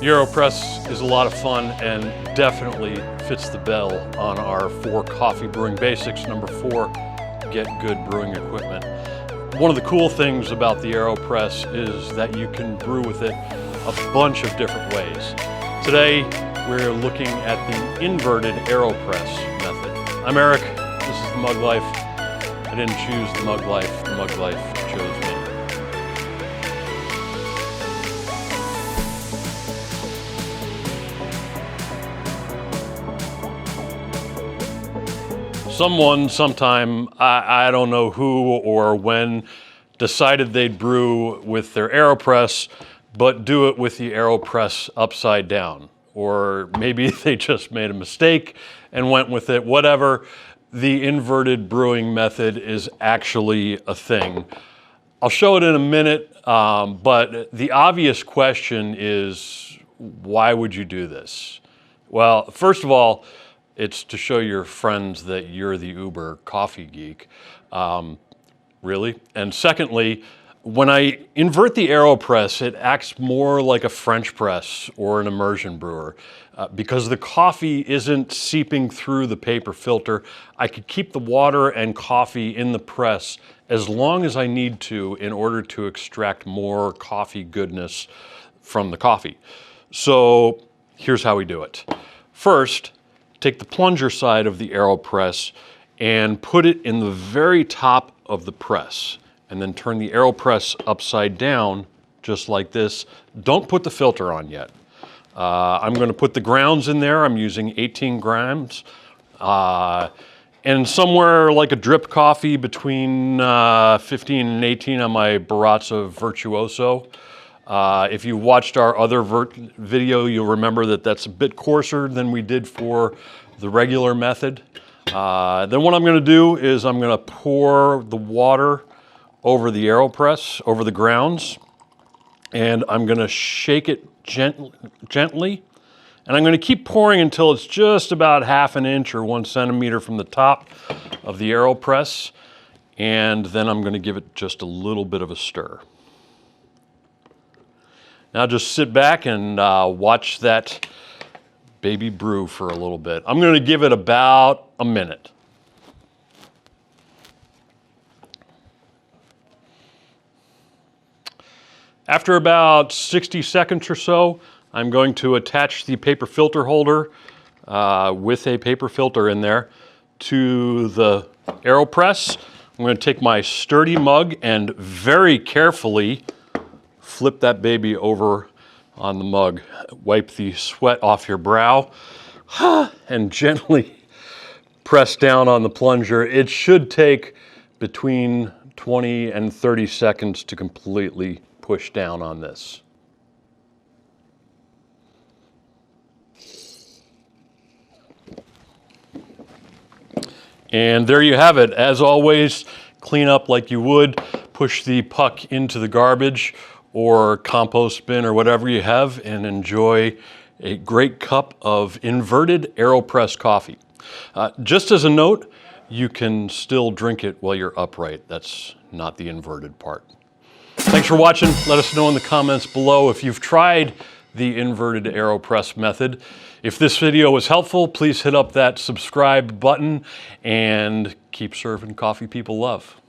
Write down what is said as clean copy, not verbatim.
The AeroPress is a lot of fun and definitely fits the bill on our 4 coffee brewing basics. Number 4, get good brewing equipment. One of the cool things about the AeroPress is that you can brew with it a bunch of different ways. Today, we're looking at the inverted AeroPress method. I'm Eric, this is the Mug Life. I didn't choose the Mug Life chose me. Someone, sometime, I don't know who or when, decided they'd brew with their AeroPress, but do it with the AeroPress upside down. Or maybe they just made a mistake and went with it, whatever. The inverted brewing method is actually a thing. I'll show it in a minute, but the obvious question is, why would you do this? Well, first of all, it's to show your friends that you're the uber coffee geek. Really? And secondly, when I invert the AeroPress, it acts more like a French press or an immersion brewer. Because the coffee isn't seeping through the paper filter, I could keep the water and coffee in the press as long as I need to in order to extract more coffee goodness from the coffee. So here's how we do it. First, take the plunger side of the AeroPress and put it in the very top of the press, and then turn the AeroPress upside down just like this. Don't put the filter on yet. I'm going to put the grounds in there. I'm using 18 grams and somewhere like a drip coffee between 15 and 18 on my Baratza Virtuoso. If you watched our other video, you'll remember that that's a bit coarser than we did for the regular method. Then what I'm going to do is I'm going to pour the water over the AeroPress, over the grounds, and I'm going to shake it gently, and I'm going to keep pouring until it's just about ½ an inch or 1 centimeter from the top of the AeroPress, and then I'm going to give it just a little bit of a stir. Now just sit back and watch that baby brew for a little bit. I'm going to give it about a minute. After about 60 seconds or so, I'm going to attach the paper filter holder with a paper filter in there to the AeroPress. I'm going to take my sturdy mug and very carefully flip that baby over on the mug. Wipe the sweat off your brow and gently press down on the plunger. It should take between 20 and 30 seconds to completely push down on this. And there you have it. As always, clean up like you would. Push the puck into the garbage or compost bin or whatever you have, and enjoy a great cup of inverted AeroPress coffee. Just as a note, you can still drink it while you're upright. That's not the inverted part. Thanks for watching. Let us know in the comments below if you've tried the inverted AeroPress method. If this video was helpful, please hit up that subscribe button and keep serving coffee people love.